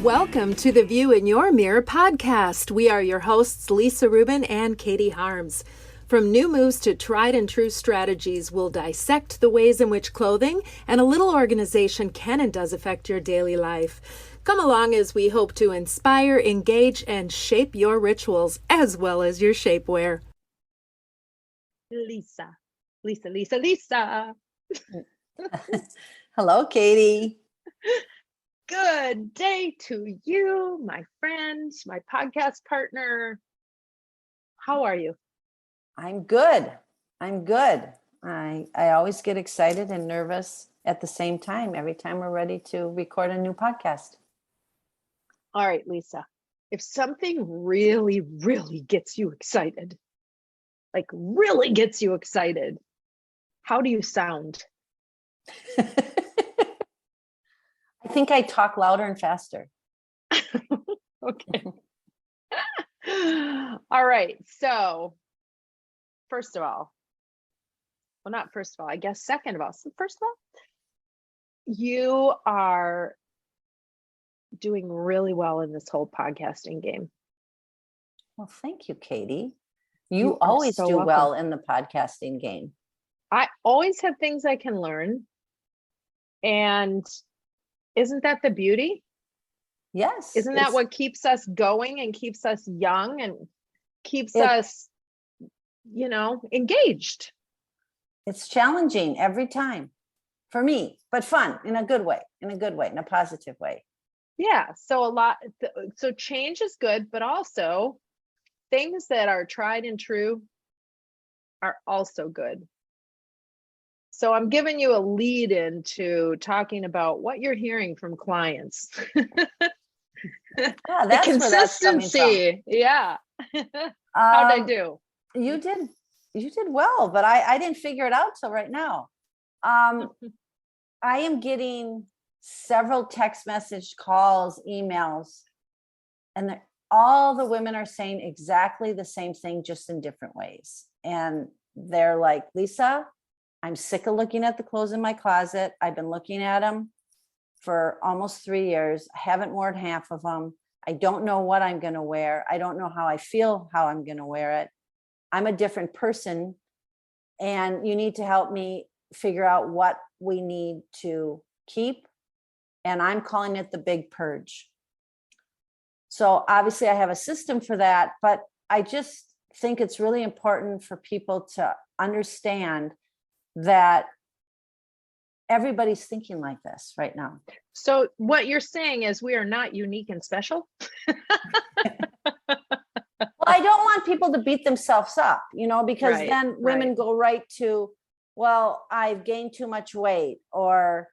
Welcome to the View in Your Mirror podcast. We are your hosts, Lisa Rubin and Katie Harms. From new moves to tried and true strategies, we'll dissect the ways in which clothing and a little organization can and does affect your daily life. Come along as we hope to inspire, engage, and shape your rituals as well as your shapewear. Lisa. Hello, Katie. Good day to you, my friend, my podcast partner. How are you? I'm good. I always get excited and nervous at the same time every time we're ready to record a new podcast. All right, Lisa. If something really, really gets you excited, how do you sound? I think I talk louder and faster. Okay. All right. So, second of all, you are doing really well in this whole podcasting game. Well, thank you, Katie. You are always so do welcome. well in the podcasting game. I always have things I can learn. And isn't that the beauty? Yes. Isn't that what keeps us going and keeps us young and keeps us, engaged? It's challenging every time for me, but fun in a good way, in a positive way. Yeah. So change is good, but also things that are tried and true are also good. So I'm giving you a lead into talking about what you're hearing from clients. Yeah, the consistency. Yeah. How'd I do? You did well, but I didn't figure it out till right now. I am getting several text message calls, emails, and all the women are saying exactly the same thing, just in different ways. And they're like, Lisa, I'm sick of looking at the clothes in my closet. I've been looking at them for almost 3 years. I haven't worn half of them. I don't know what I'm going to wear. I don't know how I feel, how I'm going to wear it. I'm a different person, and you need to help me figure out what we need to keep. And I'm calling it the big purge. So obviously I have a system for that, but I just think it's really important for people to understand that everybody's thinking like this right now. So what you're saying is we are not unique and special? Well, I don't want people to beat themselves up, because then women go right to, well, I've gained too much weight, or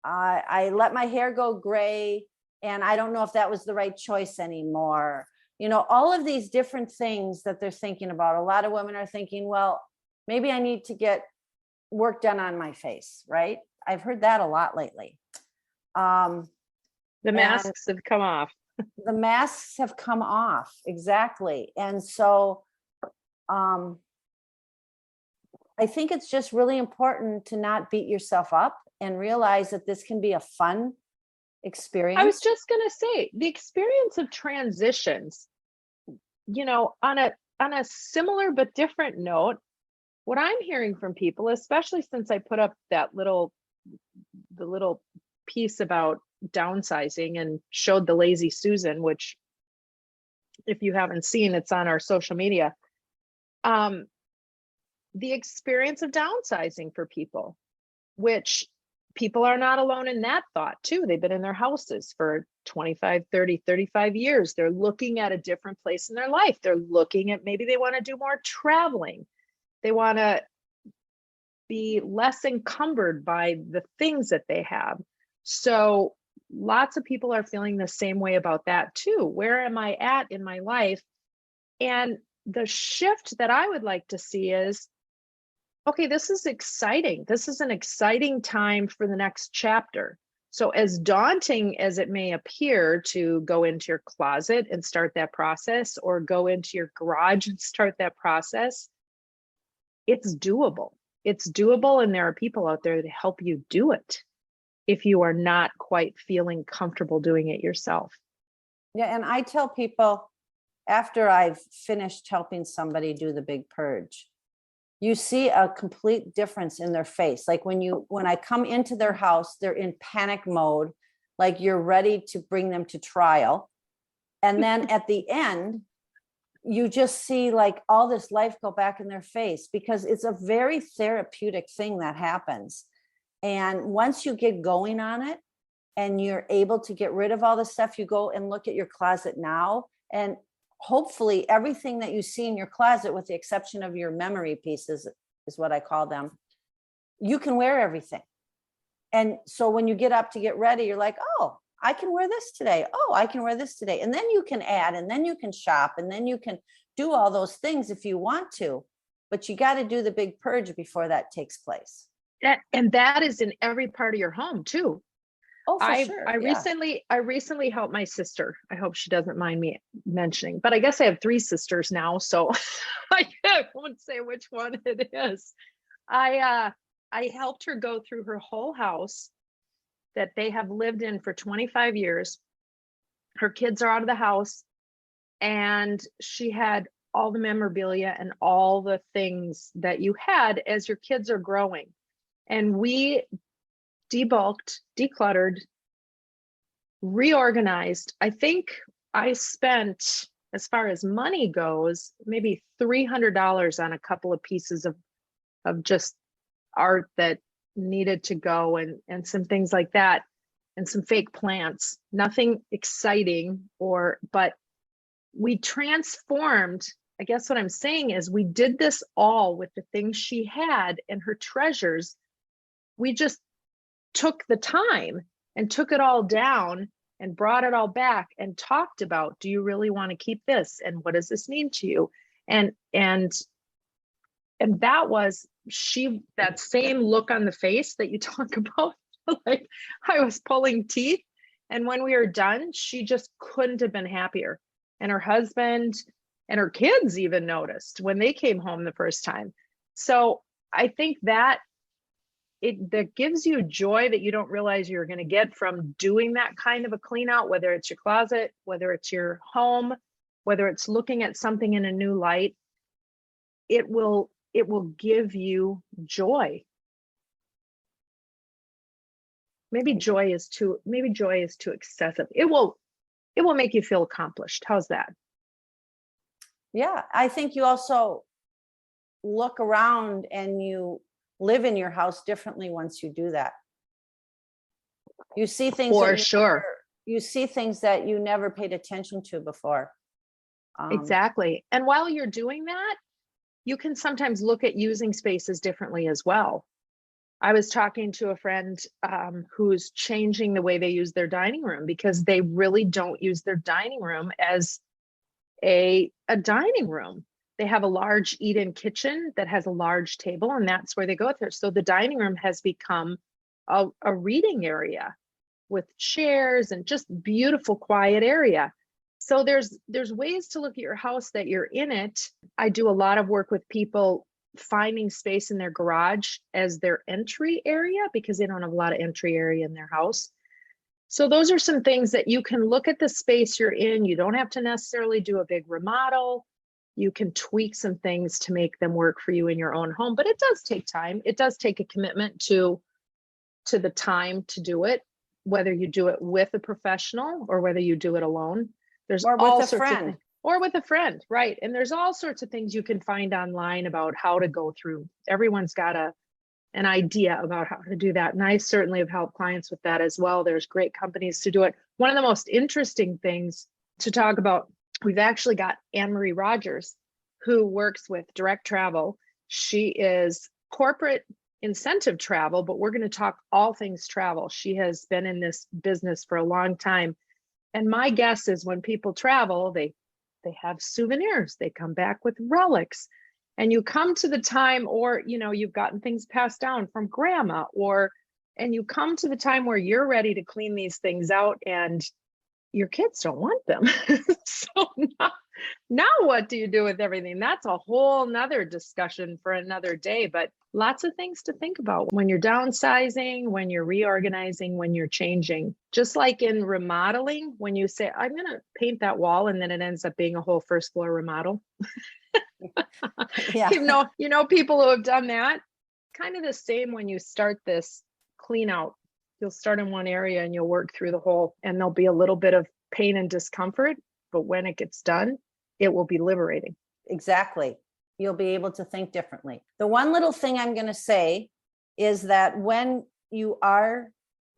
I let my hair go gray and I don't know if that was the right choice anymore. All of these different things that they're thinking about. A lot of women are thinking, well, maybe I need to get work done on my face, right? I've heard that a lot lately. The masks have come off. The masks have come off, exactly. And so I think it's just really important to not beat yourself up and realize that this can be a fun experience. I was just going to say, the experience of transitions, on a similar but different note, what I'm hearing from people, especially since I put up the little piece about downsizing and showed the lazy Susan, which if you haven't seen, it's on our social media. The experience of downsizing for people, which people are not alone in that thought too. They've been in their houses for 25, 30, 35 years. They're looking at a different place in their life. They're looking at, maybe they want to do more traveling. They want to be less encumbered by the things that they have. So lots of people are feeling the same way about that too. Where am I at in my life? And the shift that I would like to see is, okay, this is exciting. This is an exciting time for the next chapter. So as daunting as it may appear to go into your closet and start that process, or go into your garage and start that process, it's doable. It's doable, and there are people out there to help you do it if you are not quite feeling comfortable doing it yourself. Yeah, and I tell people after I've finished helping somebody do the big purge, you see a complete difference in their face. Like when I come into their house, they're in panic mode, like you're ready to bring them to trial. And then at the end, you just see like all this life go back in their face, because it's a very therapeutic thing that happens. And once you get going on it and you're able to get rid of all the stuff, you go and look at your closet now, and hopefully everything that you see in your closet, with the exception of your memory pieces, is what I call them, you can wear everything. And so when you get up to get ready, you're like, oh, I can wear this today. Oh, I can wear this today. And then you can add, and then you can shop, and then you can do all those things if you want to, but you got to do the big purge before that takes place. And that is in every part of your home too. Oh, for sure. I recently helped my sister. I hope she doesn't mind me mentioning, but I guess I have 3 sisters now, so I won't say which one it is. I helped her go through her whole house that they have lived in for 25 years. Her kids are out of the house, and she had all the memorabilia and all the things that you had as your kids are growing. And we debulked, decluttered, reorganized. I think I spent, as far as money goes, maybe $300 on a couple of pieces of just art that needed to go, and some things like that, and some fake plants. Nothing exciting, but we transformed. I guess what I'm saying is we did this all with the things she had and her treasures. We just took the time and took it all down and brought it all back and talked about, do you really want to keep this? And what does this mean to you? And that was that same look on the face that you talk about, like I was pulling teeth. And when we were done, she just couldn't have been happier. And her husband and her kids even noticed when they came home the first time. So I think that gives you joy that you don't realize you're going to get from doing that kind of a clean out, whether it's your closet, whether it's your home, whether it's looking at something in a new light. It will give you joy. Maybe joy is too excessive. It will make you feel accomplished. How's that? Yeah, I think you also look around and you live in your house differently once you do that. You see things for sure. You see things that you never paid attention to before. Exactly. And while you're doing that, you can sometimes look at using spaces differently as well. I was talking to a friend who's changing the way they use their dining room, because they really don't use their dining room as a dining room. They have a large eat-in kitchen that has a large table, and that's where they go there. So the dining room has become a reading area with chairs and just beautiful, quiet area. So there's ways to look at your house that you're in it. I do a lot of work with people finding space in their garage as their entry area, because they don't have a lot of entry area in their house. So those are some things that you can look at the space you're in. You don't have to necessarily do a big remodel. You can tweak some things to make them work for you in your own home, but it does take time. It does take a commitment to the time to do it, whether you do it with a professional or whether you do it alone. There's or all with a sorts friend. of things. Or with a friend, right? And there's all sorts of things you can find online about how to go through. Everyone's got an idea about how to do that. And I certainly have helped clients with that as well. There's great companies to do it. One of the most interesting things to talk about, we've actually got Anne-Marie Rogers, who works with direct travel. She is corporate incentive travel, but we're going to talk all things travel. She has been in this business for a long time. And my guess is when people travel, they have souvenirs, they come back with relics, and you come to the time, or, you've gotten things passed down from grandma, and you come to the time where you're ready to clean these things out and your kids don't want them. So Now what do you do with everything? That's a whole nother discussion for another day, but lots of things to think about when you're downsizing, when you're reorganizing, when you're changing. Just like in remodeling, when you say, I'm going to paint that wall, and then it ends up being a whole first floor remodel. Yeah. You know, people who have done that, kind of the same when you start this clean out. You'll start in one area and you'll work through the whole, and there'll be a little bit of pain and discomfort, but when it gets done, it will be liberating. Exactly. You'll be able to think differently. The one little thing I'm going to say is that when you are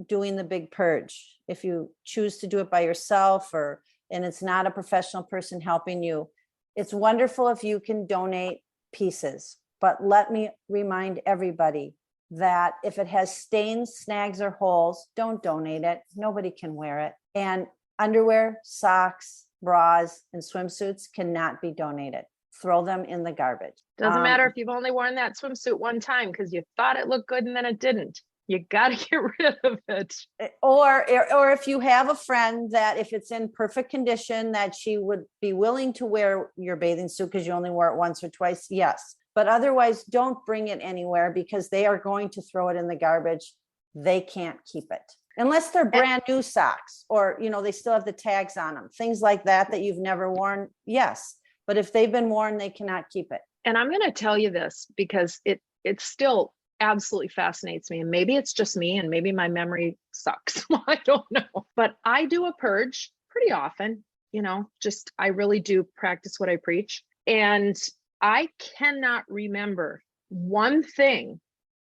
doing the big purge, if you choose to do it by yourself and it's not a professional person helping you, it's wonderful if you can donate pieces. But let me remind everybody that if it has stains, snags, or holes, don't donate it. Nobody can wear it. And underwear, socks, bras, and swimsuits cannot be donated. Throw them in the garbage. Doesn't matter if you've only worn that swimsuit one time because you thought it looked good and then it didn't. You got to get rid of it. Or if you have a friend that if it's in perfect condition that she would be willing to wear your bathing suit because you only wore it once or twice, yes. But otherwise, don't bring it anywhere because they are going to throw it in the garbage. They can't keep it. Unless they're brand new socks or, they still have the tags on them, things like that you've never worn. Yes. But if they've been worn, they cannot keep it. And I'm going to tell you this because it still absolutely fascinates me. And maybe it's just me and maybe my memory sucks. I don't know. But I do a purge pretty often, I really do practice what I preach. And I cannot remember one thing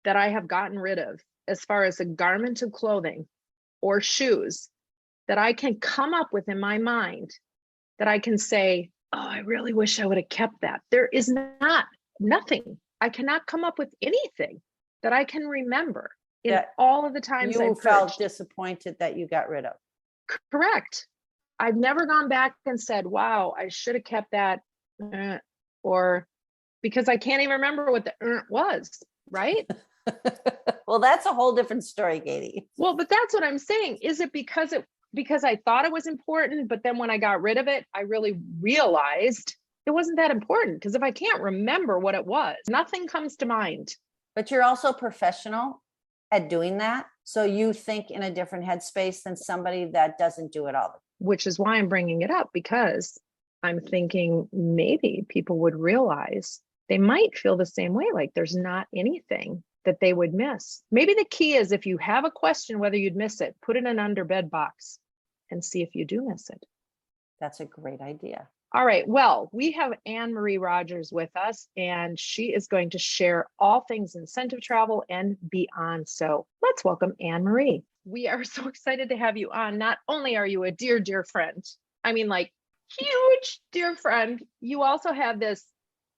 that I have gotten rid of as far as a garment of clothing or shoes that I can come up with in my mind that I can say, oh, I really wish I would have kept that. There is nothing. I cannot come up with anything that I can remember in all of the times you I've felt purged. Disappointed that you got rid of. Correct. I've never gone back and said, wow, I should have kept that. Or because I can't even remember what the was, right? Well, that's a whole different story, Katie. Well, but that's what I'm saying. Is it because I thought it was important, but then when I got rid of it, I really realized it wasn't that important? Because if I can't remember what it was, nothing comes to mind. But you're also professional at doing that. So you think in a different headspace than somebody that doesn't do it all. Which is why I'm bringing it up, because I'm thinking maybe people would realize they might feel the same way, like there's not anything that they would miss. Maybe the key is if you have a question whether you'd miss it, put it in an under bed box and see if you do miss it. That's a great idea. All right. Well, we have Anne Marie Rogers with us, and she is going to share all things incentive travel and beyond. So let's welcome Anne Marie. We are so excited to have you on. Not only are you a dear, dear friend, I mean, like huge dear friend, you also have this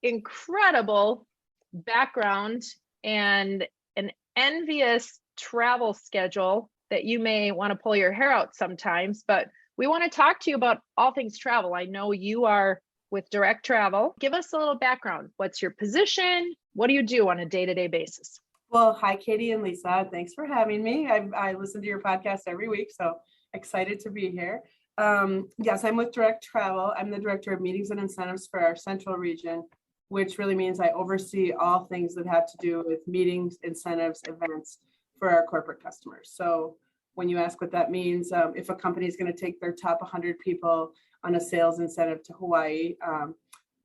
incredible background and an envious travel schedule that you may want to pull your hair out sometimes, but we want to talk to you about all things travel. I know you are with Direct Travel. Give us a little background. What's your position? What do you do on a day-to-day basis? Well, hi, Katie and Lisa. Thanks for having me. I listen to your podcast every week, so excited to be here. Yes, I'm with Direct Travel. I'm the director of meetings and incentives for our central region, which really means I oversee all things that have to do with meetings, incentives, events for our corporate customers. So when you ask what that means, if a company is going to take their top 100 people on a sales incentive to Hawaii,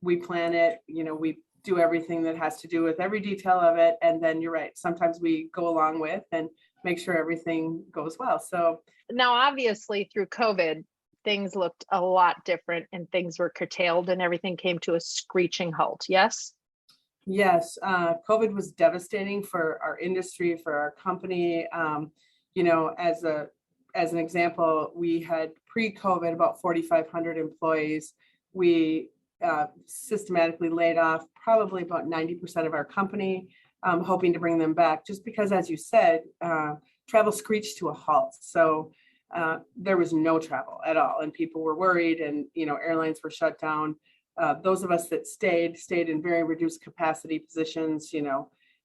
we plan it, we do everything that has to do with every detail of it. And then you're right, sometimes we go along with and make sure everything goes well. So now, obviously through COVID, things looked a lot different and things were curtailed and everything came to a screeching halt. Yes? Yes. COVID was devastating for our industry, for our company. As an example, we had pre-COVID about 4,500 employees. We systematically laid off probably about 90% of our company, hoping to bring them back just because, as you said, travel screeched to a halt. So there was no travel at all and people were worried and, airlines were shut down. Those of us that stayed in very reduced capacity positions,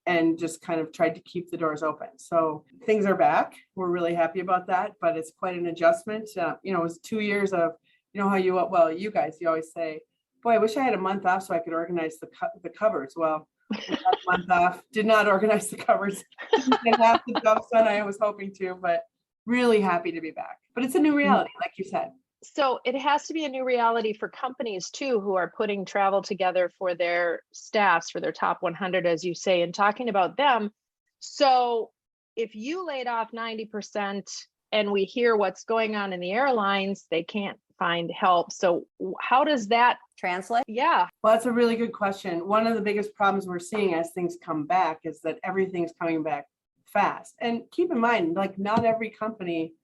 and just kind of tried to keep the doors open. So things are back. We're really happy about that, but it's quite an adjustment. It was 2 years of, how you guys, you always say, boy, I wish I had a month off so I could organize the covers. Well, I had a month off, did not organize the covers. Didn't get half the jobs done I was hoping to, but really happy to be back. But it's a new reality, like you said. So it has to be a new reality for companies too, who are putting travel together for their staffs, for their top 100, as you say, and talking about them. So if you laid off 90% and we hear what's going on in the airlines, they can't find help. So how does that Translate? Yeah. Well, that's a really good question. One of the biggest problems we're seeing as things come back is that everything's coming back fast. And keep in mind, like not every company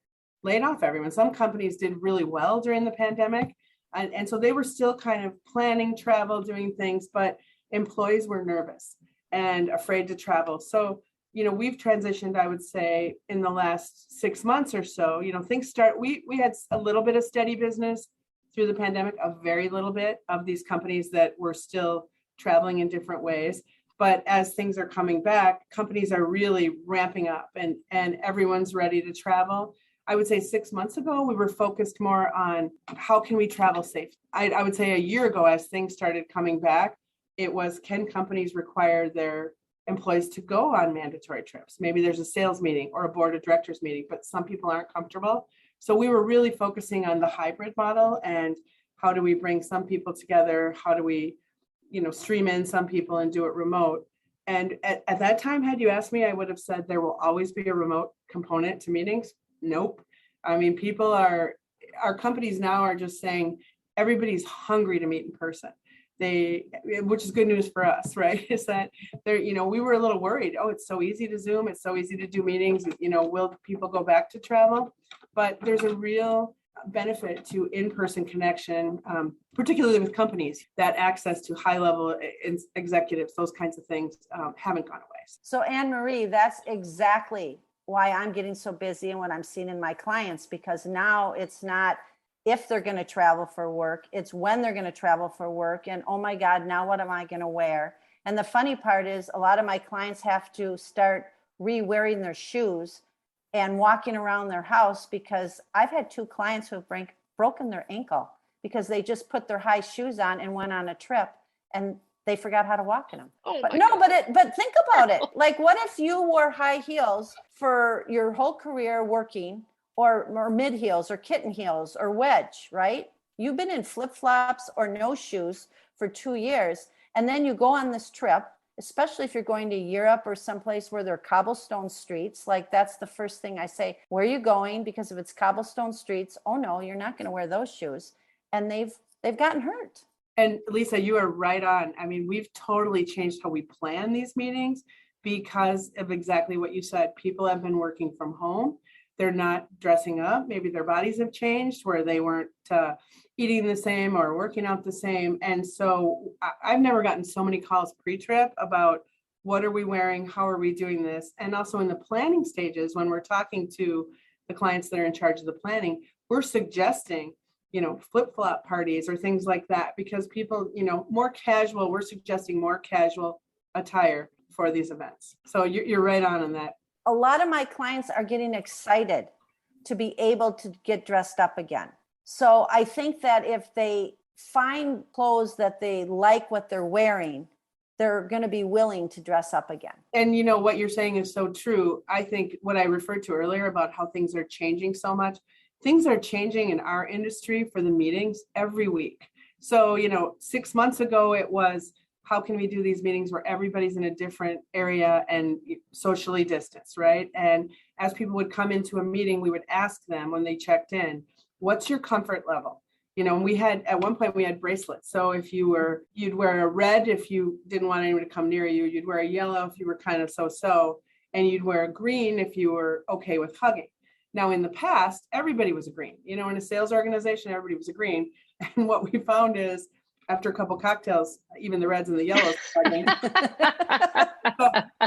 laid off everyone. Some companies did really well during the pandemic. And so they were still kind of planning travel, doing things, but employees were nervous and afraid to travel. So, we've transitioned, I would say, in the last 6 months or so, things we had a little bit of steady business through the pandemic, a very little bit of these companies that were still traveling in different ways. But as things are coming back, companies are really ramping up and everyone's ready to travel. I would say 6 months ago, we were focused more on how can we travel safe. I would say a year ago, as things started coming back, it was, can companies require their employees to go on mandatory trips? Maybe there's a sales meeting or a board of directors meeting, but some people aren't comfortable. So we were really focusing on the hybrid model and how do we bring some people together? How do we, stream in some people and do it remote? And at that time, had you asked me, I would have said there will always be a remote component to meetings. Nope. I mean, our companies now are just saying everybody's hungry to meet in person. Which is good news for us, right? Is that we were a little worried. Oh, it's so easy to Zoom. It's so easy to do meetings. Will people go back to travel? But there's a real benefit to in-person connection, particularly with companies. That access to high-level executives, those kinds of things haven't gone away. So Anne Marie, that's exactly why I'm getting so busy and what I'm seeing in my clients, because now it's not if they're going to travel for work, it's when they're going to travel for work. And oh my God, now what am I going to wear? And the funny part is a lot of my clients have to start re-wearing their shoes and walking around their house, because I've had 2 clients who have broken their ankle because they just put their high shoes on and went on a trip and they forgot how to walk in them. Oh but my God. but think about it. Like, what if you wore high heels for your whole career working, or mid heels or kitten heels or wedge, right? You've been in flip-flops or no shoes for 2 years. And then you go on this trip, especially if you're going to Europe or someplace where there are cobblestone streets. Like, that's the first thing I say, where are you going? Because if it's cobblestone streets, oh no, you're not going to wear those shoes. And they've gotten hurt. And Lisa, you are right on. I mean, we've totally changed how we plan these meetings because of exactly what you said. People have been working from home. They're not dressing up. Maybe their bodies have changed where they weren't eating the same or working out the same. And so I've never gotten so many calls pre-trip about what are we wearing? How are we doing this? And also in the planning stages, when we're talking to the clients that are in charge of the planning, we're suggesting, flip-flop parties or things like that, because people, more casual, we're suggesting more casual attire for these events. So you're right on that. A lot of my clients are getting excited to be able to get dressed up again. So I think that if they find clothes that they like what they're wearing, they're going to be willing to dress up again. And what you're saying is so true. I think what I referred to earlier about how things are changing so much, things are changing in our industry for the meetings every week. So, 6 months ago, it was, how can we do these meetings where everybody's in a different area and socially distanced, right? And as people would come into a meeting, we would ask them when they checked in, what's your comfort level? And we had, at one point we had bracelets. So if you'd wear a red if you didn't want anyone to come near you, you'd wear a yellow if you were kind of so-so, and you'd wear a green if you were okay with hugging. Now, in the past, everybody was a green. In a sales organization, everybody was a green. And what we found is, after a couple cocktails, even the reds and the yellows.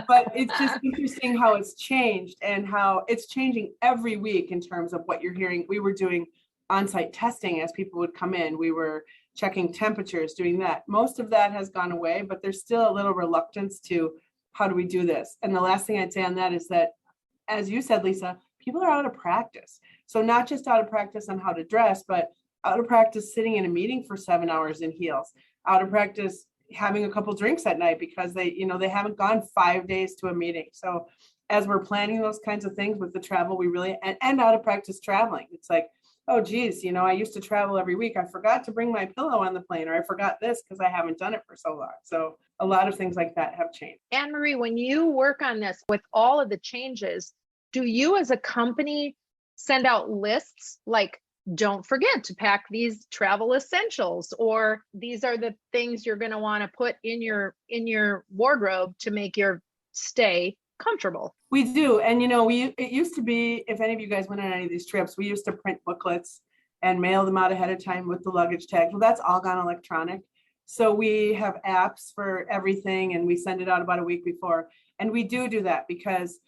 but it's just interesting how it's changed and how it's changing every week in terms of what you're hearing. We were doing on-site testing as people would come in. We were checking temperatures, doing that. Most of that has gone away, but there's still a little reluctance to how do we do this? And the last thing I'd say on that is that, as you said, Lisa, people are out of practice. So not just out of practice on how to dress, but out of practice sitting in a meeting for 7 hours in heels, out of practice having a couple drinks at night because they haven't gone 5 days to a meeting. So as we're planning those kinds of things with the travel, we really, and out of practice traveling, it's like, oh geez, I used to travel every week. I forgot to bring my pillow on the plane, or I forgot this because I haven't done it for so long. So a lot of things like that have changed. Anne Marie, when you work on this with all of the changes, do you as a company send out lists like, don't forget to pack these travel essentials, or these are the things you're going to want to put in your wardrobe to make your stay comfortable? We do. And it used to be, if any of you guys went on any of these trips, we used to print booklets and mail them out ahead of time with the luggage tags. Well, that's all gone electronic. So we have apps for everything, and we send it out about a week before. And we do that because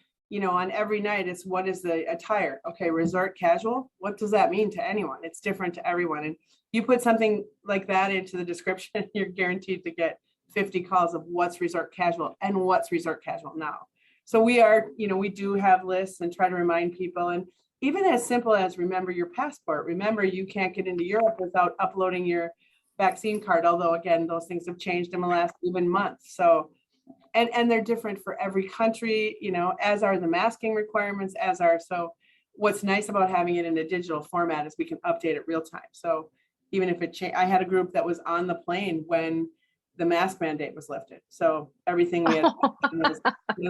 on every night, it's what is the attire? Okay, resort casual. What does that mean to anyone? It's different to everyone. And you put something like that into the description, you're guaranteed to get 50 calls of what's resort casual and what's resort casual now. So we do have lists and try to remind people. And even as simple as remember your passport. Remember, you can't get into Europe without uploading your vaccine card. Although, again, those things have changed in the last even month. So and they're different for every country, as are the masking requirements, so what's nice about having it in a digital format is we can update it real time. So even if I had a group that was on the plane when the mask mandate was lifted. So everything we had,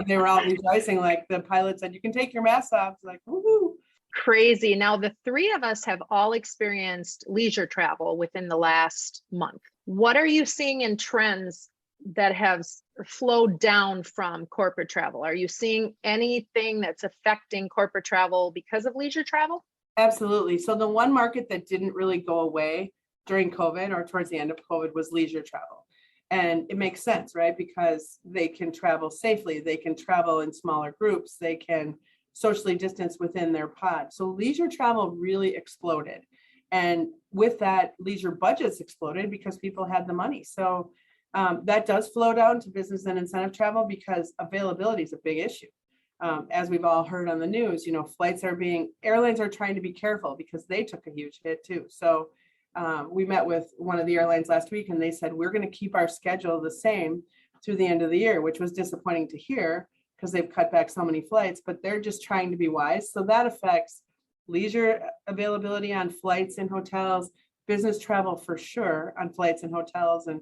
they were all rejoicing, like the pilot said, you can take your mask off. It's like, woohoo. Crazy. Now, the three of us have all experienced leisure travel within the last month. What are you seeing in trends that have flowed down from corporate travel? Are you seeing anything that's affecting corporate travel because of leisure travel? Absolutely. So the one market that didn't really go away during COVID or towards the end of COVID was leisure travel. And it makes sense, right? Because they can travel safely. They can travel in smaller groups. They can socially distance within their pod. So leisure travel really exploded. And with that, leisure budgets exploded because people had the money. So that does flow down to business and incentive travel because availability is a big issue. As we've all heard on the news, airlines are trying to be careful because they took a huge hit too. So we met with one of the airlines last week and they said, we're going to keep our schedule the same through the end of the year, which was disappointing to hear because they've cut back so many flights, but they're just trying to be wise. So that affects leisure availability on flights and hotels, business travel for sure on flights and hotels. And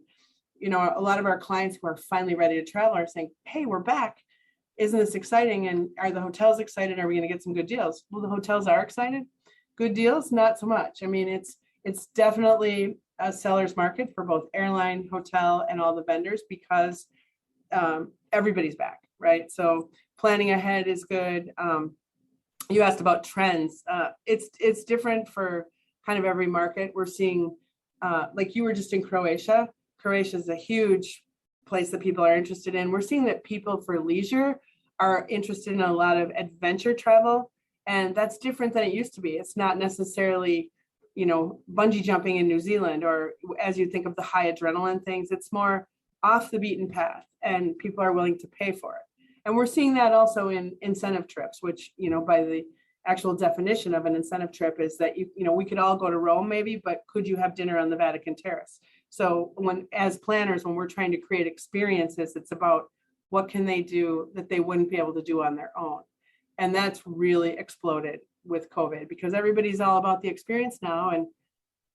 a lot of our clients who are finally ready to travel are saying, hey, we're back. Isn't this exciting? And are the hotels excited? Are we going to get some good deals? Well, the hotels are excited. Good deals, not so much. I mean, it's definitely a seller's market for both airline, hotel, and all the vendors because everybody's back, right? So planning ahead is good. You asked about trends. It's different for kind of every market. We're seeing, like you were just in Croatia. Croatia is a huge place that people are interested in. We're seeing that people for leisure are interested in a lot of adventure travel, and that's different than it used to be. It's not necessarily, bungee jumping in New Zealand, or as you think of the high adrenaline things, it's more off the beaten path, and people are willing to pay for it. And we're seeing that also in incentive trips, which, by the actual definition of an incentive trip is that, we could all go to Rome maybe, but could you have dinner on the Vatican Terrace? So as planners, when we're trying to create experiences, it's about what can they do that they wouldn't be able to do on their own. And that's really exploded with COVID because everybody's all about the experience now.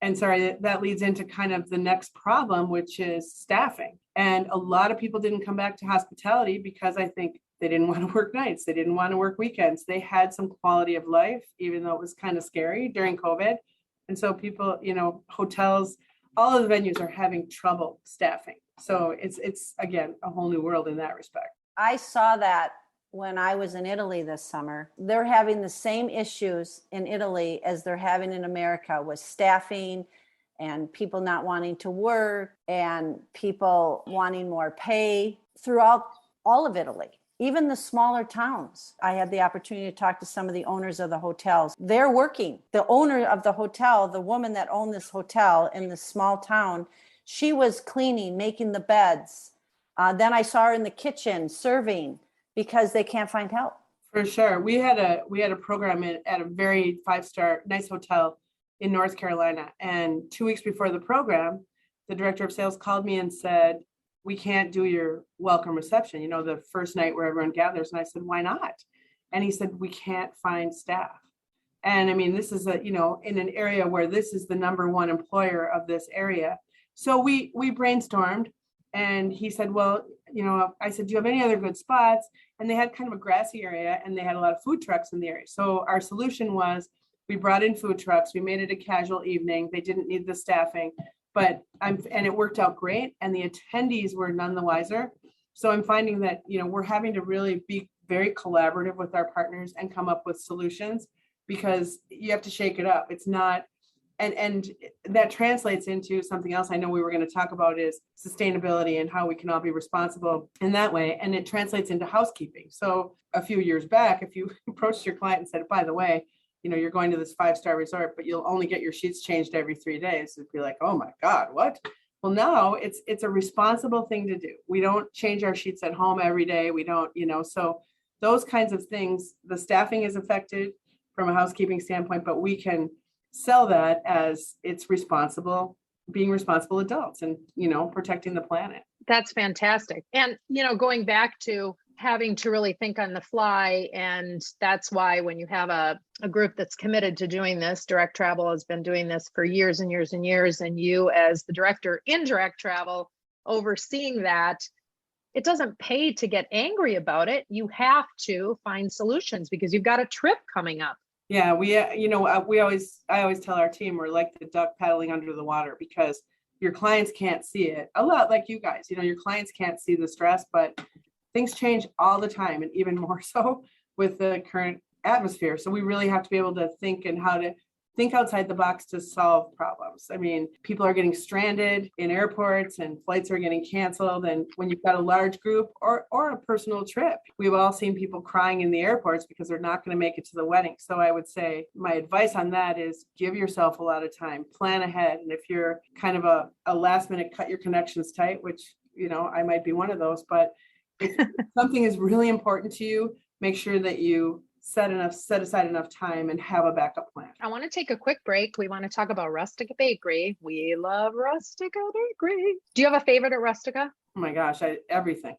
And sorry, that leads into kind of the next problem, which is staffing. And a lot of people didn't come back to hospitality because I think they didn't want to work nights. They didn't want to work weekends. They had some quality of life, even though it was kind of scary during COVID. And so people, hotels, all of the venues are having trouble staffing. So it's again, a whole new world in that respect. I saw that when I was in Italy this summer. They're having the same issues in Italy as they're having in America with staffing and people not wanting to work and people wanting more pay throughout all of Italy. Even the smaller towns. I had the opportunity to talk to some of the owners of the hotels. They're working. The owner of the hotel, the woman that owned this hotel in this small town, she was cleaning, making the beds. Then I saw her in the kitchen serving because they can't find help. For sure. We had a program at a very 5-star nice hotel in North Carolina. And 2 weeks before the program, the director of sales called me and said, we can't do your welcome reception, the first night where everyone gathers. And I said, why not? And he said, we can't find staff. And I mean, this is in an area where this is the number one employer of this area. So we brainstormed, and he said, well, I said, do you have any other good spots? And they had kind of a grassy area, and they had a lot of food trucks in the area. So our solution was we brought in food trucks. We made it a casual evening. They didn't need the staffing, and it worked out great. And the attendees were none the wiser. So I'm finding that, we're having to really be very collaborative with our partners and come up with solutions, because you have to shake it up. It's not, and that translates into something else I know we were going to talk about, is sustainability and how we can all be responsible in that way. And it translates into housekeeping. So a few years back, if you approached your client and said, by the way, you're going to this 5-star resort, but you'll only get your sheets changed every 3 days, it'd be like, oh my God, what? Well, now it's a responsible thing to do. We don't change our sheets at home every day. We don't, so those kinds of things, the staffing is affected from a housekeeping standpoint, but we can sell that as it's being responsible adults and, protecting the planet. That's fantastic. And, going back to having to really think on the fly. And that's why when you have a group that's committed to doing this, Direct Travel has been doing this for years and years and years. And you, as the director in Direct Travel, overseeing that, it doesn't pay to get angry about it. You have to find solutions because you've got a trip coming up. Yeah, I always tell our team we're like the duck paddling under the water, because your clients can't see it. A lot like you guys, your clients can't see the stress, but things change all the time, and even more so with the current atmosphere. So we really have to be able to think and how to think outside the box to solve problems. I mean, people are getting stranded in airports and flights are getting canceled. And when you've got a large group or a personal trip, we've all seen people crying in the airports because they're not going to make it to the wedding. So I would say my advice on that is give yourself a lot of time, plan ahead. And if you're kind of a last minute, cut your connections tight, which, I might be one of those, but if something is really important to you, make sure that you set aside enough time and have a backup plan. I want to take a quick break. We want to talk about Rustica Bakery. We love Rustica Bakery. Do you have a favorite at Rustica? Oh my gosh, everything.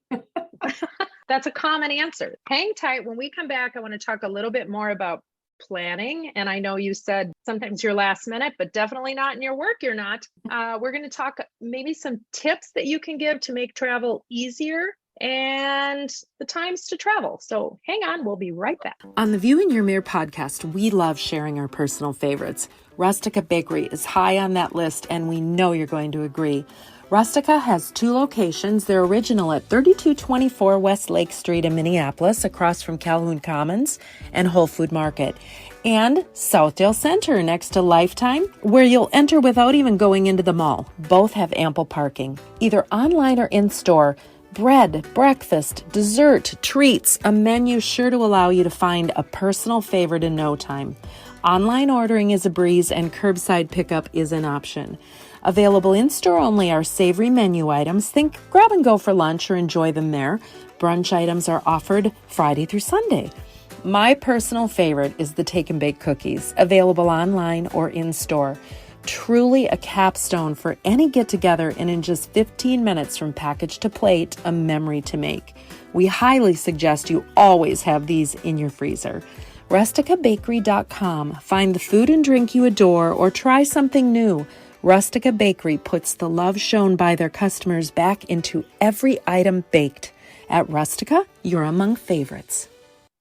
That's a common answer. Hang tight. When we come back, I want to talk a little bit more about planning. And I know you said sometimes you're last minute, but definitely not in your work. You're not. We're going to talk maybe some tips that you can give to make travel easier and the times to travel. So hang on, we'll be right back. On the View in Your Mirror podcast, we love sharing our personal favorites. Rustica Bakery is high on that list, and we know you're going to agree. Rustica has 2 locations. They're original at 3224 West Lake Street in Minneapolis, across from Calhoun Commons and Whole Food Market, and Southdale Center next to Lifetime, where you'll enter without even going into the mall. Both have ample parking, either online or in-store. Bread, breakfast, dessert, treats, a menu sure to allow you to find a personal favorite in no time. Online ordering is a breeze, and curbside pickup is an option. Available in-store only are savory menu items. Think grab and go for lunch or enjoy them there. Brunch items are offered Friday through Sunday. My personal favorite is the Take and Bake cookies, available online or in-store. Truly a capstone for any get-together, and in just 15 minutes from package to plate, a memory to make. We highly suggest you always have these in your freezer. RusticaBakery.com. Find the food and drink you adore, or try something new. Rustica Bakery puts the love shown by their customers back into every item baked. At Rustica, you're among favorites.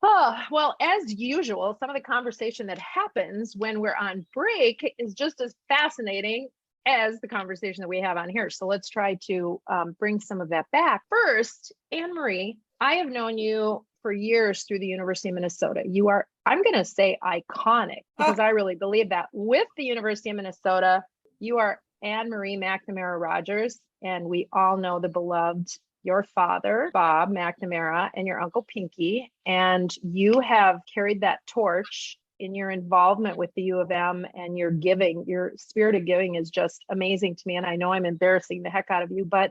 Oh, well, as usual, some of the conversation that happens when we're on break is just as fascinating as the conversation that we have on here. So let's try to bring some of that back. First, Anne-Marie, I have known you for years through the University of Minnesota. You are, I'm going to say, iconic, because I really believe that. With the University of Minnesota, you are Anne-Marie McNamara Rogers, and we all know the beloved your father, Bob McNamara, and your uncle Pinky, and you have carried that torch in your involvement with the U of M, and your giving, your spirit of giving is just amazing to me. And I know I'm embarrassing the heck out of you, but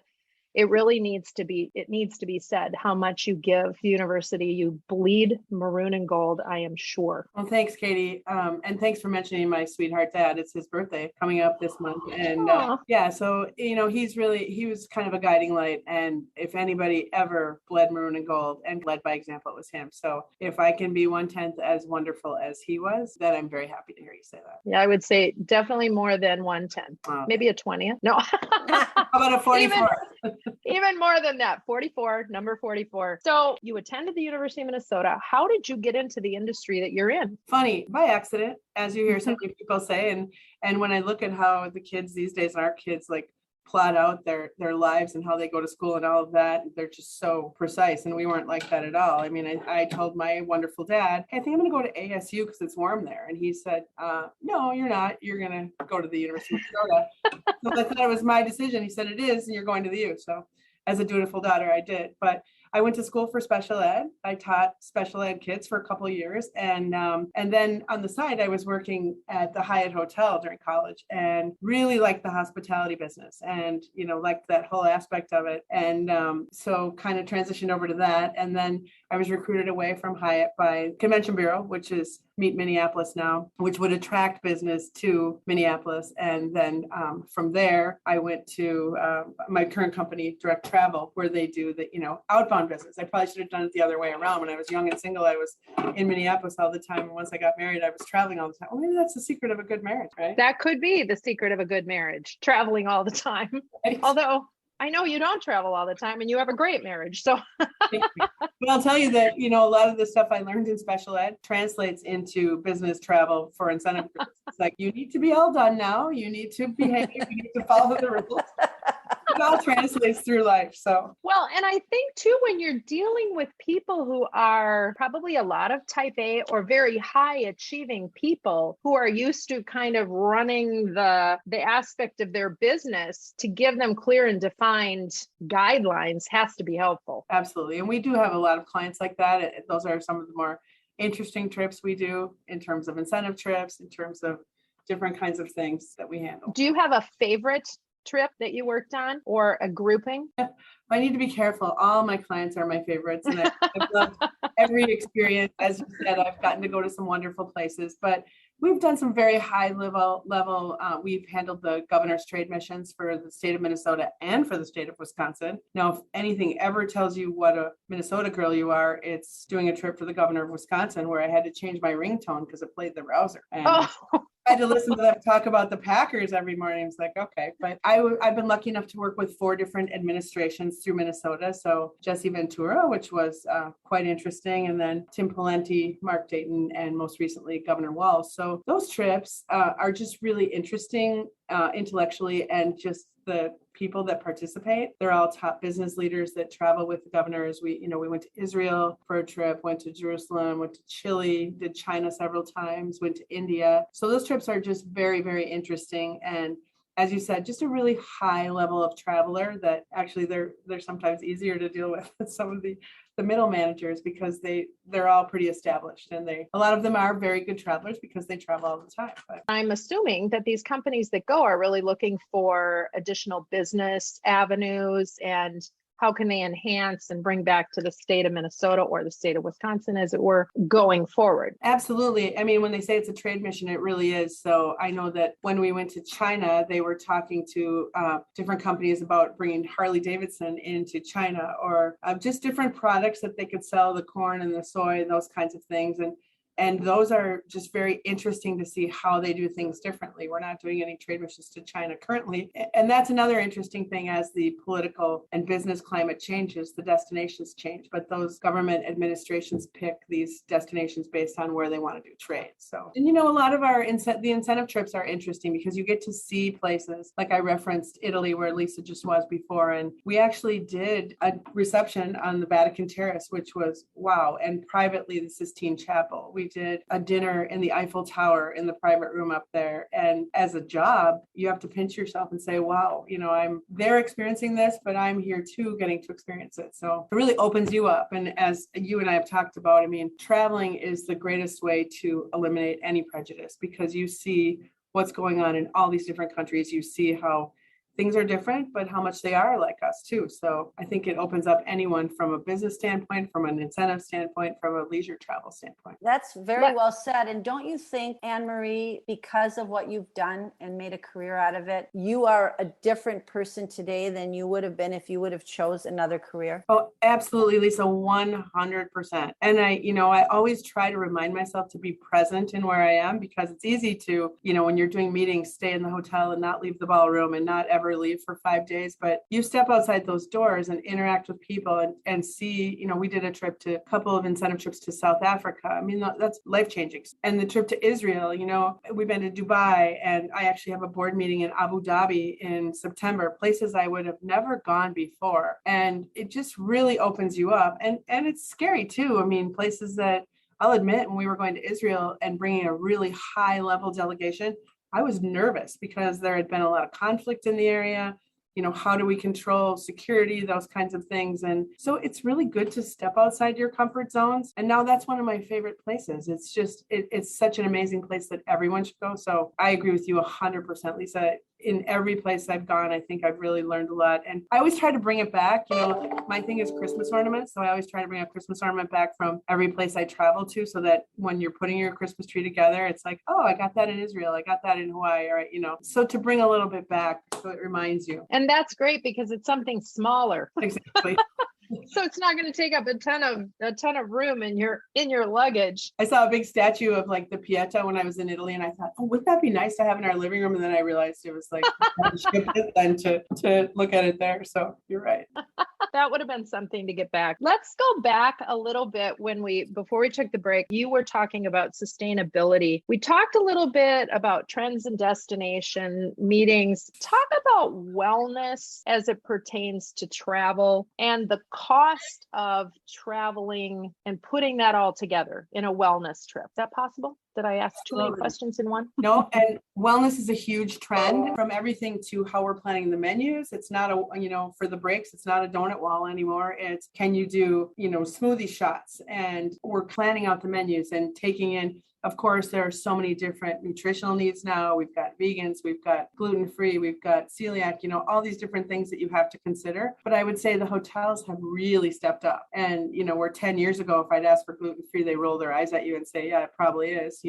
it really needs to be said how much you give the university. You bleed maroon and gold, I am sure. Well, thanks, Katie. And thanks for mentioning my sweetheart dad. It's his birthday coming up this month. And yeah, so, he was kind of a guiding light. And if anybody ever bled maroon and gold and led by example, it was him. So if I can be 1/10 as wonderful as he was, then I'm very happy to hear you say that. Yeah, I would say definitely more than 1/10, maybe a 20th. No. How about a 44? Even more than that, 44, number 44. So you attended the University of Minnesota. How did you get into the industry that you're in? Funny, by accident, as you hear so many people say. And when I look at how the kids these days, our kids, like, plot out their lives and how they go to school and all of that, they're just so precise. And we weren't like that at all. I mean, I told my wonderful dad, hey, I think I'm going to go to ASU because it's warm there. And he said, no, you're not. You're going to go to the University of Minnesota. So I thought it was my decision. He said, it is, and you're going to the U. So as a dutiful daughter, I did. But I went to school for special ed. I taught special ed kids for a couple of years. And then on the side, I was working at the Hyatt Hotel during college and really liked the hospitality business and, liked that whole aspect of it. And so kind of transitioned over to that. And then I was recruited away from Hyatt by Convention Bureau, which is Meet Minneapolis now, which would attract business to Minneapolis. And then from there, I went to my current company, Direct Travel, where they do the, outbound business. I probably should have done it the other way around. When I was young and single, I was in Minneapolis all the time. And once I got married, I was traveling all the time. Well, maybe that's the secret of a good marriage, right? That could be the secret of a good marriage, traveling all the time. Although I know you don't travel all the time and you have a great marriage. So but I'll tell you that, a lot of the stuff I learned in special ed translates into business travel for incentive groups. It's like, you need to be all done now. You need to behave. You need to follow the rules. It all translates through life. So, well, and I think too, when you're dealing with people who are probably a lot of type A or very high achieving people who are used to kind of running the aspect of their business, to give them clear and defined guidelines has to be helpful. Absolutely. And we do have a lot of clients like that. Those are some of the more interesting trips we do in terms of incentive trips, in terms of different kinds of things that we handle. Do you have a favorite trip that you worked on or a grouping? I need to be careful. All my clients are my favorites, and I've loved every experience. As you said, I've gotten to go to some wonderful places, but we've done some very high level. We've handled the governor's trade missions for the state of Minnesota and for the state of Wisconsin. Now, if anything ever tells you what a Minnesota girl you are, it's doing a trip for the governor of Wisconsin where I had to change my ringtone because it played the rouser. And I had to listen to them talk about the Packers every morning. It's like, okay, but I've been lucky enough to work with 4 different administrations through Minnesota. So Jesse Ventura, which was quite interesting, and then Tim Pawlenty, Mark Dayton, and most recently Governor Walz. So those trips are just really interesting intellectually, and just the people that participate. They're all top business leaders that travel with the governors. We went to Israel for a trip, went to Jerusalem, went to Chile, did China several times, went to India. So those trips are just very, very interesting. And as you said, just a really high level of traveler that actually they're sometimes easier to deal with than some of the middle managers, because they're all pretty established, and a lot of them are very good travelers because they travel all the time. But I'm assuming that these companies that go are really looking for additional business avenues, and how can they enhance and bring back to the state of Minnesota or the state of Wisconsin, as it were, going forward? Absolutely. I mean, when they say it's a trade mission, it really is. So I know that when we went to China, they were talking to different companies about bringing Harley Davidson into China, or just different products that they could sell, the corn and the soy and those kinds of things. And those are just very interesting to see how they do things differently. We're not doing any trade missions to China currently. And that's another interesting thing. As the political and business climate changes, the destinations change, but those government administrations pick these destinations based on where they want to do trade. So, and a lot of the incentive trips are interesting because you get to see places like I referenced Italy, where Lisa just was before. And we actually did a reception on the Vatican Terrace, which was wow. And privately, the Sistine Chapel. We did a dinner in the Eiffel Tower in the private room up there. And as a job, you have to pinch yourself and say, wow, I'm there experiencing this, but I'm here too getting to experience it. So it really opens you up. And as you and I have talked about, I mean, traveling is the greatest way to eliminate any prejudice, because you see what's going on in all these different countries. You see how things are different, but how much they are like us too. So I think it opens up anyone from a business standpoint, from an incentive standpoint, from a leisure travel standpoint. That's very well said. And don't you think, Anne Marie, because of what you've done and made a career out of it, you are a different person today than you would have been if you would have chose another career? Oh, absolutely, Lisa, 100%. And I always try to remind myself to be present in where I am, because it's easy to, when you're doing meetings, stay in the hotel and not leave the ballroom and not ever leave for 5 days. But you step outside those doors and interact with people and see, we did a trip to a couple of incentive trips to South Africa. I mean, that's life-changing. And the trip to Israel, we've been to Dubai, and I actually have a board meeting in Abu Dhabi in September, places I would have never gone before. And it just really opens you up. And it's scary too. I mean, places that I'll admit, when we were going to Israel and bringing a really high level delegation, I was nervous because there had been a lot of conflict in the area. How do we control security, those kinds of things. And so it's really good to step outside your comfort zones. And now that's one of my favorite places. It's just, it's such an amazing place that everyone should go. So I agree with you 100%, Lisa. In every place I've gone, I think I've really learned a lot. And I always try to bring it back. My thing is Christmas ornaments. So I always try to bring a Christmas ornament back from every place I travel to, so that when you're putting your Christmas tree together, it's like, oh, I got that in Israel. I got that in Hawaii. Or, so to bring a little bit back, so it reminds you. And that's great because it's something smaller. Exactly. So it's not going to take up a ton of room in your luggage. I saw a big statue of like the Pieta when I was in Italy, and I thought, oh, wouldn't that be nice to have in our living room? And then I realized it was like to look at it there. So you're right. That would have been something to get back. Let's go back a little bit before we took the break, you were talking about sustainability. We talked a little bit about trends and destination meetings. Talk about wellness as it pertains to travel and the cost of traveling and putting that all together in a wellness trip. Is that possible? Did I ask too many questions in one? No, and wellness is a huge trend, from everything to how we're planning the menus. It's not for the breaks, it's not a donut wall anymore. It's, can you do, smoothie shots? And we're planning out the menus and taking in, of course, there are so many different nutritional needs now. We've got vegans, we've got gluten-free, we've got celiac, all these different things that you have to consider. But I would say the hotels have really stepped up. And, where 10 years ago, if I'd ask for gluten-free, they roll their eyes at you and say, yeah, it probably is.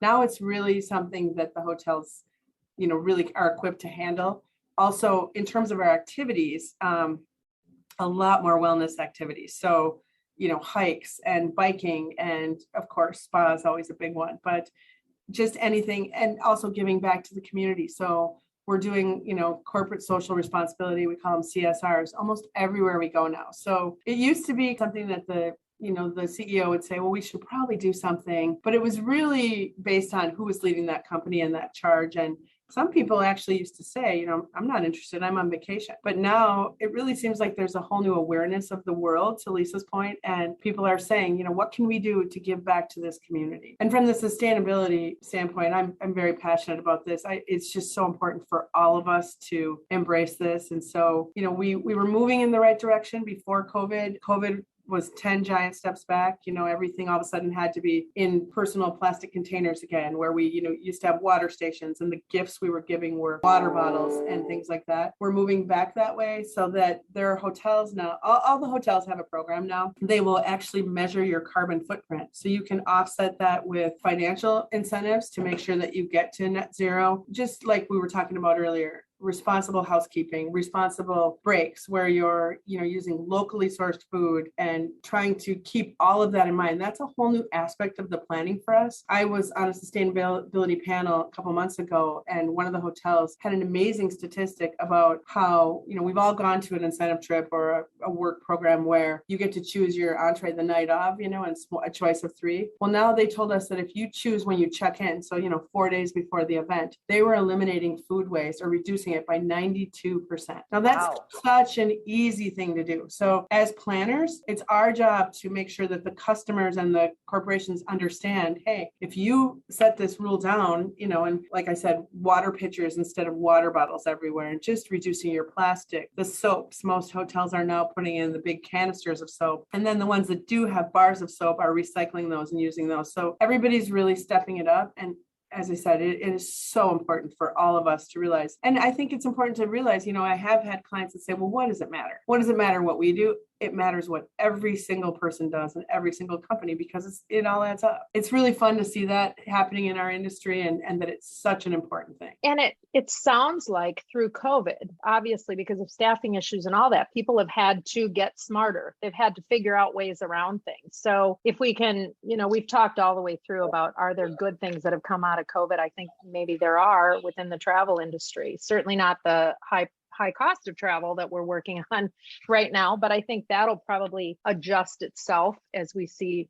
Now it's really something that the hotels, really are equipped to handle. Also, in terms of our activities, a lot more wellness activities. So, hikes and biking, and of course, spa is always a big one, but just anything, and also giving back to the community. So we're doing, corporate social responsibility. We call them CSRs almost everywhere we go now. So it used to be something that the CEO would say, well, we should probably do something, but it was really based on who was leading that company and that charge. And some people actually used to say, I'm not interested, I'm on vacation. But now it really seems like there's a whole new awareness of the world, to Lisa's point, and people are saying, what can we do to give back to this community? And from the sustainability standpoint, I'm very passionate about this. It's just so important for all of us to embrace this. And so, we were moving in the right direction before COVID. COVID was 10 giant steps back. Everything all of a sudden had to be in personal plastic containers again, where we, used to have water stations, and the gifts we were giving were water bottles and things like that. We're moving back that way, so that there are hotels now, all the hotels have a program now. They will actually measure your carbon footprint. So you can offset that with financial incentives to make sure that you get to net zero, just like we were talking about earlier. Responsible housekeeping, responsible breaks, where you're, using locally sourced food and trying to keep all of that in mind. That's a whole new aspect of the planning for us. I was on a sustainability panel a couple months ago, and one of the hotels had an amazing statistic about how, we've all gone to an incentive trip or a work program where you get to choose your entree the night of, and a choice of 3. Well, now they told us that if you choose when you check in, so, 4 days before the event, they were eliminating food waste or reducing it by 92%. Now that's such an easy thing to do. So as planners, it's our job to make sure that the customers and the corporations understand, hey, if you set this rule down, and like I said, water pitchers instead of water bottles everywhere, and just reducing your plastic, the soaps, most hotels are now putting in the big canisters of soap. And then the ones that do have bars of soap are recycling those and using those. So everybody's really stepping it up. And as I said, it is so important for all of us to realize. And I think it's important to realize, I have had clients that say, well, what does it matter? What does it matter what we do? It matters what every single person does in every single company, because it all adds up. It's really fun to see that happening in our industry, and that it's such an important thing. And it sounds like through COVID, obviously, because of staffing issues and all that, people have had to get smarter. They've had to figure out ways around things. So if we can, we've talked all the way through about, are there good things that have come out of COVID? I think maybe there are within the travel industry, certainly not the high cost of travel that we're working on right now, but I think that'll probably adjust itself as we see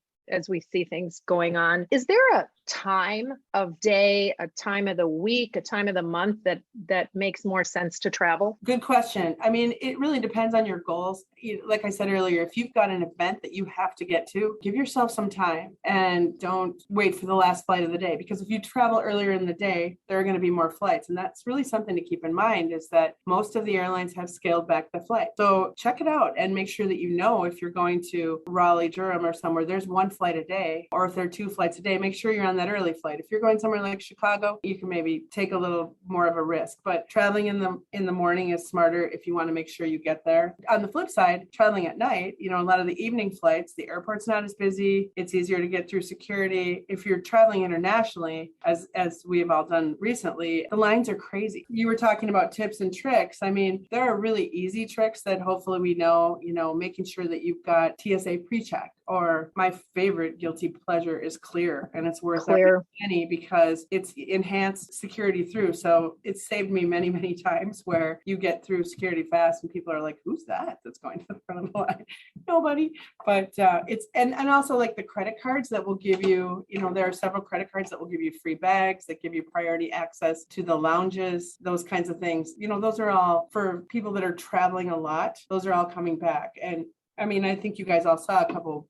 things going on. Is there a time of day, a time of the week, a time of the month that makes more sense to travel? Good question. I mean, it really depends on your goals. Like I said earlier, if you've got an event that you have to get to, give yourself some time and don't wait for the last flight of the day. Because if you travel earlier in the day, there are going to be more flights. And that's really something to keep in mind, is that most of the airlines have scaled back the flight. So check it out and make sure that if you're going to Raleigh, Durham or somewhere, there's one flight a day, or if there are 2 flights a day, make sure you're on that early flight. If you're going somewhere like Chicago, you can maybe take a little more of a risk, but traveling in the morning is smarter if you want to make sure you get there. On the flip side, traveling at night, a lot of the evening flights, the airport's not as busy. It's easier to get through security. If you're traveling internationally, as we have all done recently, the lines are crazy. You were talking about tips and tricks. I mean, there are really easy tricks that hopefully we know, making sure that you've got TSA pre-check, or my favorite guilty pleasure is Clear, and it's worth every penny because it's enhanced security through. So it's saved me many, many times where you get through security fast and people are like, who's that's going to the front of the line? Nobody. But it's and also like the credit cards that will give you, there are several credit cards that will give you free bags, that give you priority access to the lounges, those kinds of things. Those are all for people that are traveling a lot. Those are all coming back. And I mean, I think you guys all saw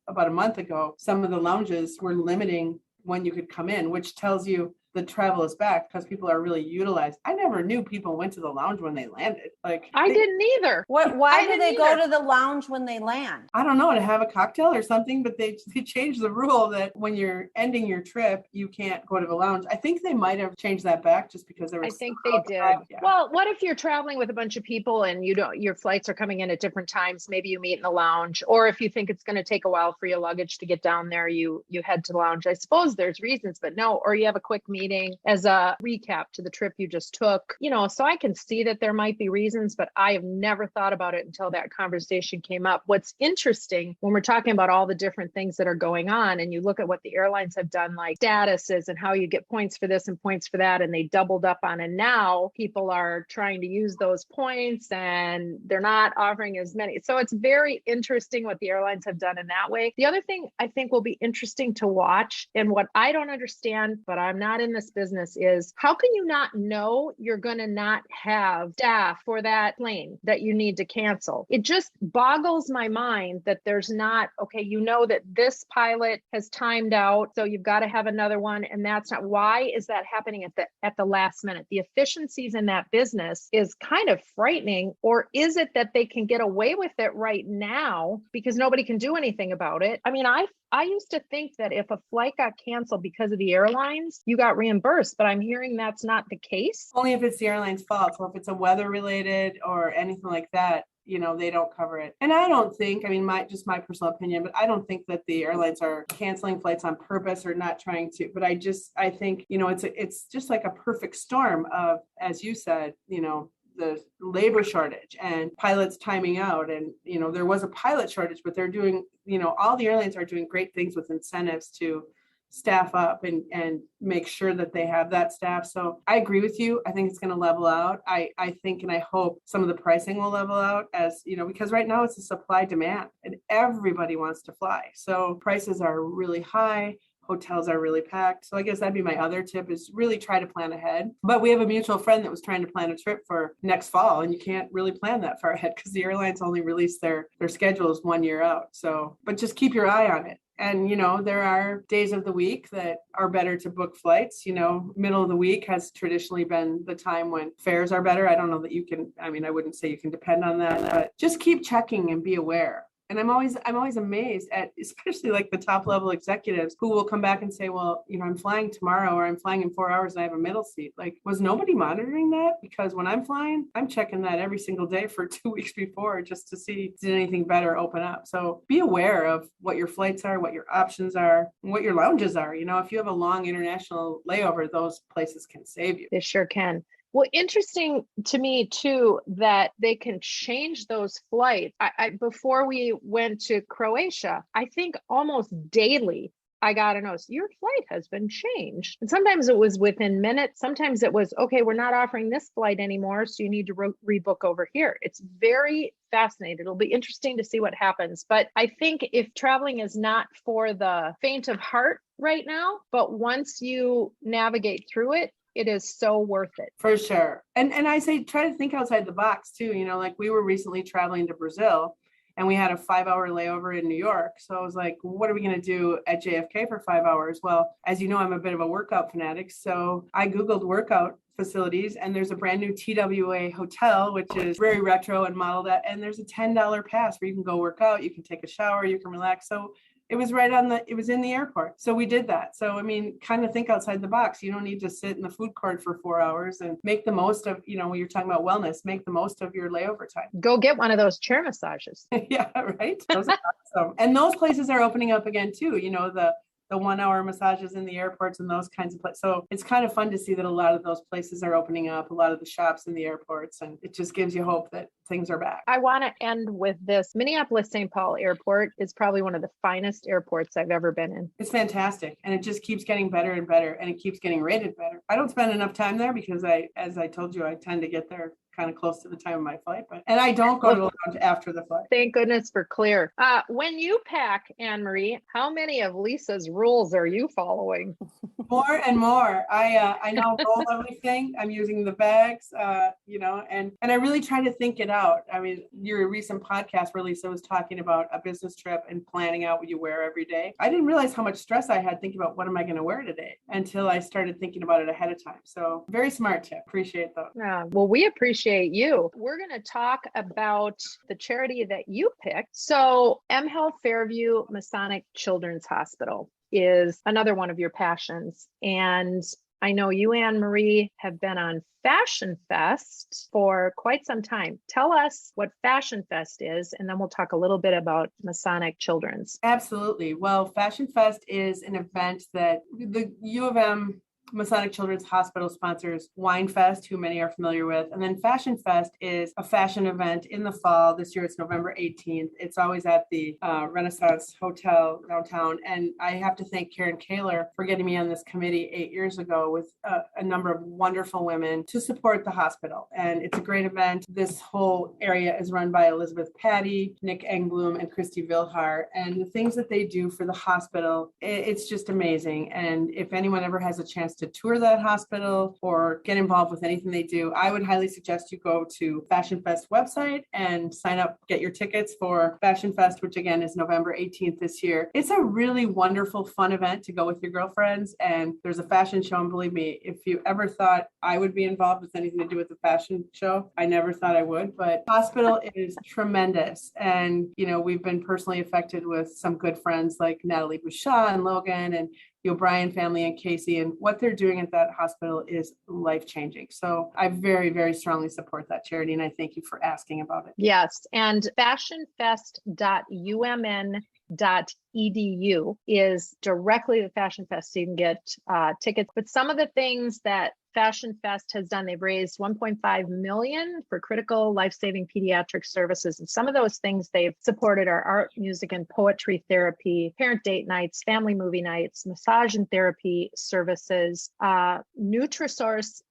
about a month ago, some of the lounges were limiting when you could come in, which tells you the travel is back because people are really utilized. I never knew people went to the lounge when they landed. I didn't either. Why do they go to the lounge when they land? I don't know, to have a cocktail or something, but they changed the rule that when you're ending your trip, you can't go to the lounge. I think they might have changed that back just because there was. I think they did. Yeah. Well, what if you're traveling with a bunch of people and your flights are coming in at different times? Maybe you meet in the lounge, or if you think it's going to take a while for your luggage to get down there, you head to the lounge. I suppose there's reasons, but no, or you have a quick meeting as a recap to the trip you just took, so I can see that there might be reasons, but I have never thought about it until that conversation came up. What's interesting when we're talking about all the different things that are going on, and you look at what the airlines have done, like statuses and how you get points for this and points for that, and they doubled up on, and now people are trying to use those points and they're not offering as many. So it's very interesting what the airlines have done in that way. The other thing I think will be interesting to watch, and what I don't understand, but I'm not in this business, is how can you not know you're going to not have staff for that plane that you need to cancel? It just boggles my mind that there's not, okay, that this pilot has timed out, so you've got to have another one, and that's not. Why is that happening at the last minute? The efficiencies in that business is kind of frightening. Or is it that they can get away with it right now because nobody can do anything about it? I mean, I used to think that if a flight got canceled because of the airlines, you got reimbursed, but I'm hearing that's not the case. Only if it's the airline's fault. So if it's a weather related or anything like that, they don't cover it. And I don't think, my personal opinion, but I don't think that the airlines are canceling flights on purpose or not trying to. But I think, it's just like a perfect storm of, as you said, the labor shortage and pilots timing out. And, there was a pilot shortage, but they're doing, all the airlines are doing great things with incentives to staff up and make sure that they have that staff. So I agree with you. I think it's going to level out. I think, and I hope some of the pricing will level out, as because right now it's a supply demand and everybody wants to fly. So prices are really high. Hotels are really packed. So I guess that'd be my other tip, is really try to plan ahead. But we have a mutual friend that was trying to plan a trip for next fall, and you can't really plan that far ahead because the airlines only release their schedules 1 year out. So, but just keep your eye on it. And, there are days of the week that are better to book flights. Middle of the week has traditionally been the time when fares are better. I don't know that you can, I wouldn't say you can depend on that, but just keep checking and be aware. And I'm always amazed at, especially like the top level executives who will come back and say, well, I'm flying tomorrow, or I'm flying in 4 hours and I have a middle seat. Like, was nobody monitoring that? Because when I'm flying, I'm checking that every single day for 2 weeks before, just to see did anything better open up. So be aware of what your flights are, what your options are, and what your lounges are. If you have a long international layover, those places can save you. They sure can. Well, interesting to me too, that they can change those flights. Before we went to Croatia, I think almost daily I got a notice, your flight has been changed. And sometimes it was within minutes. Sometimes it was, okay, we're not offering this flight anymore, so you need to rebook over here. It's very fascinating. It'll be interesting to see what happens. But I think if traveling is not for the faint of heart right now, but once you navigate through it, it is so worth it. For sure. And I say, try to think outside the box too. Like we were recently traveling to Brazil and we had a 5-hour layover in New York. So I was like, what are we going to do at JFK for 5 hours? Well, as you know, I'm a bit of a workout fanatic. So I Googled workout facilities, and there's a brand new TWA hotel, which is very retro and modeled at, and there's a $10 pass where you can go work out, you can take a shower, you can relax. So it was it was in the airport. So we did that. So, kind of think outside the box. You don't need to sit in the food court for 4 hours, and make the most of, when you're talking about wellness, make the most of your layover time. Go get one of those chair massages. Yeah, right. Those are awesome. And those places are opening up again too. The 1 hour massages in the airports and those kinds of places. So it's kind of fun to see that a lot of those places are opening up, a lot of the shops in the airports, and it just gives you hope that things are back. I want to end with this. Minneapolis-St. Paul Airport is probably one of the finest airports I've ever been in. It's fantastic. And it just keeps getting better and better, and it keeps getting rated better. I don't spend enough time there because as I told you, I tend to get there kind of close to the time of my flight, and I don't go to the lounge after the flight. Thank goodness for Clear. When you pack, Anne-Marie, how many of Lisa's rules are you following? More and more. I now roll everything. I'm using the bags, and I really try to think it out. Your recent podcast where Lisa was talking about a business trip and planning out what you wear every day. I didn't realize how much stress I had thinking about what am I going to wear today until I started thinking about it ahead of time. So very smart tip. Appreciate those. Well, we appreciate you. We're going to talk about the charity that you picked. So mHealth Fairview Masonic Children's Hospital is another one of your passions. And I know you, Anne-Marie, have been on Fashion Fest for quite some time. Tell us what Fashion Fest is, and then we'll talk a little bit about Masonic Children's. Absolutely. Well, Fashion Fest is an event that the U of M Masonic Children's Hospital sponsors Wine Fest, who many are familiar with. And then Fashion Fest is a fashion event in the fall. This year it's November 18th. It's always at the Renaissance Hotel downtown. And I have to thank Karen Kaler for getting me on this committee 8 years ago with a number of wonderful women to support the hospital. And it's a great event. This whole area is run by Elizabeth Patty, Nick Engbloom, and Christy Vilhar. And the things that they do for the hospital, it's just amazing. And if anyone ever has a chance to tour that hospital or get involved with anything they do, I would highly suggest you go to Fashion Fest website and sign up, get your tickets for Fashion Fest, which again is November 18th this year. It's a really wonderful, fun event to go with your girlfriends, and there's a fashion show. And believe me, if you ever thought I would be involved with anything to do with the fashion show, I never thought I would, but hospital is tremendous. And, we've been personally affected with some good friends like Natalie Bouchard and Logan and the O'Brien family and Casey, and what they're doing at that hospital is life-changing. So I very, very strongly support that charity, and I thank you for asking about it. Yes, and fashionfest.umn.edu is directly the Fashion Fest, so you can get tickets. But some of the things that Fashion Fest has done, they've raised $1.5 million for critical life-saving pediatric services. And some of those things they've supported are art, music, and poetry therapy, parent date nights, family movie nights, massage and therapy services, Nutrisource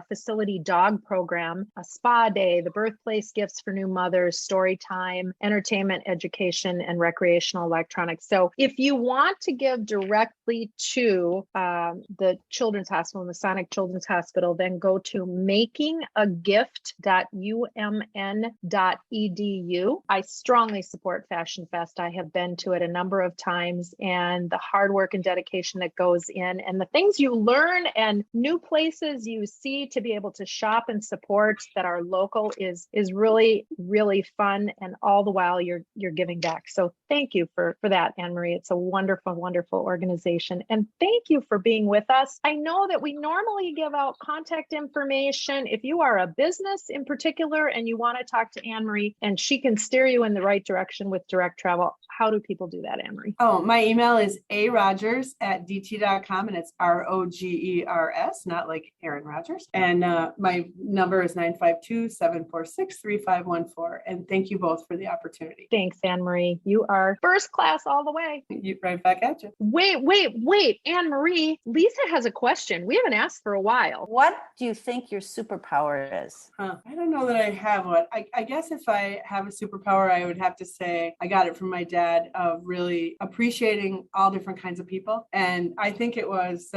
facility dog program, a spa day, the birthplace gifts for new mothers, story time, entertainment, education, and recreational electronics. So if you want to give directly to the Children's Hospital, Masonic Children's Hospital, then go to makingagift.umn.edu. I strongly support Fashion Fest. I have been to it a number of times, and the hard work and dedication that goes in, and the things you learn and new places you see see, to be able to shop and support that our local is really, really fun. And all the while you're giving back. So thank you for that, Anne Marie. It's a wonderful, wonderful organization. And thank you for being with us. I know that we normally give out contact information. If you are a business in particular and you want to talk to Anne Marie and she can steer you in the right direction with direct travel, how do people do that, Anne Marie? Oh, my email is arogers@dt.com, and it's ROGERS, not like Aaron Rodgers. And my number is 952-746-3514. And thank you both for the opportunity. Thanks, Anne Marie. You are first class all the way. Right back at you. Wait, Anne Marie. Lisa has a question. We haven't asked for a while. What do you think your superpower is? I don't know that I have one. I guess if I have a superpower, I would have to say I got it from my dad, of really appreciating all different kinds of people. And I think it was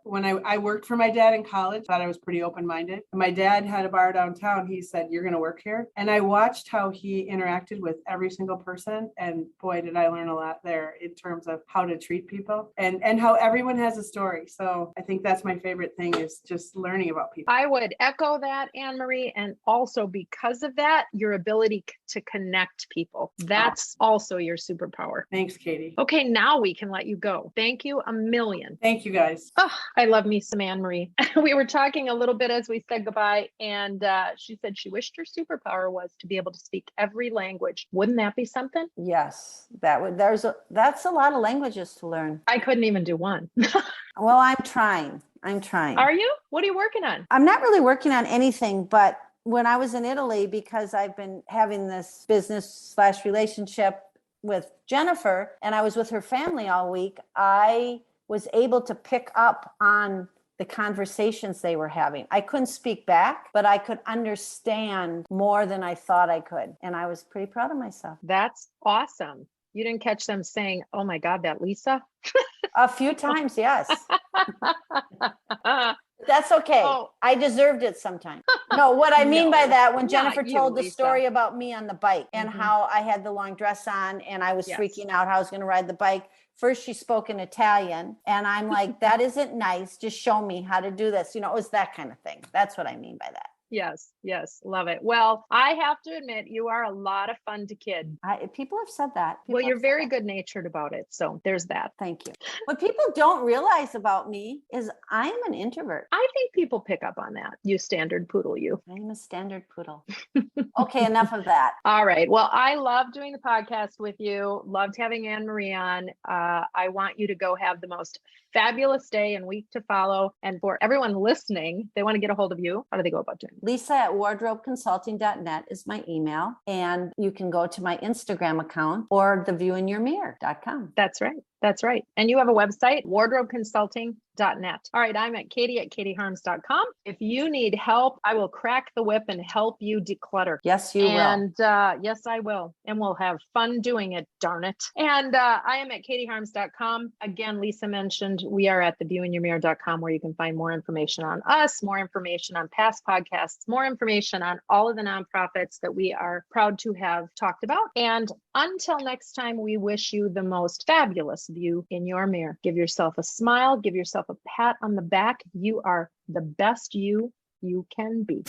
when I worked for my dad in college, thought I was pretty open-minded. My dad had a bar downtown. He said, "You're going to work here." And I watched how he interacted with every single person. And boy, did I learn a lot there in terms of how to treat people and how everyone has a story. So I think that's my favorite thing, is just learning about people. I would echo that, Anne Marie. And also because of that, your ability to connect people. That's also your superpower. Thanks, Katie. Okay, now we can let you go. Thank you a million. Thank you, guys. Oh, I love me some Anne Marie. We were talking a little bit as we said goodbye, and she said she wished her superpower was to be able to speak every language. Wouldn't that be something? Yes, that's a lot of languages to learn. I couldn't even do one. Well, I'm trying. Are you? What are you working on? I'm not really working on anything, but when I was in Italy, because I've been having this business/relationship with Jennifer, and I was with her family all week, I was able to pick up on the conversations they were having. I couldn't speak back, but I could understand more than I thought I could. And I was pretty proud of myself. That's awesome. You didn't catch them saying, "Oh my God, that Lisa"? A few times, yes. That's okay. Oh. I deserved it sometimes. No, what I mean by that, when not Jennifer you, told the Lisa. story about me on the bike and Mhm. how I had the long dress on and I was Yes. freaking out how I was going to ride the bike. First, she spoke in Italian and I'm like, that isn't nice. Just show me how to do this. You know, it was that kind of thing. That's what I mean by that. Yes, love it. Well, I have to admit, you are a lot of fun to kid. People have said that. Well, People you're have said very that. good natured about it. So there's that. Thank you. What people don't realize about me is I'm an introvert. I think people pick up on that. You standard poodle, you. I'm a standard poodle. Okay, enough of that. All right. Well, I love doing the podcast with you. Loved having Anne Marie on. I want you to go have the most fabulous day and week to follow. And for everyone listening, they want to get a hold of you. How do they go about doing it? Lisa@wardrobeconsulting.net is my email. And you can go to my Instagram account or theviewinyourmirror.com. That's right. That's right. And you have a website, wardrobeconsulting.net. All right. I'm at Katie@katieharms.com. If you need help, I will crack the whip and help you declutter. Yes, you will. And yes, I will. And we'll have fun doing it, darn it. And I am at katieharms.com. Again, Lisa mentioned we are at theviewinyourmirror.com, where you can find more information on us, more information on past podcasts, more information on all of the nonprofits that we are proud to have talked about. And until next time, we wish you the most fabulous view in your mirror. Give yourself a smile, give yourself a pat on the back. You are the best you can be.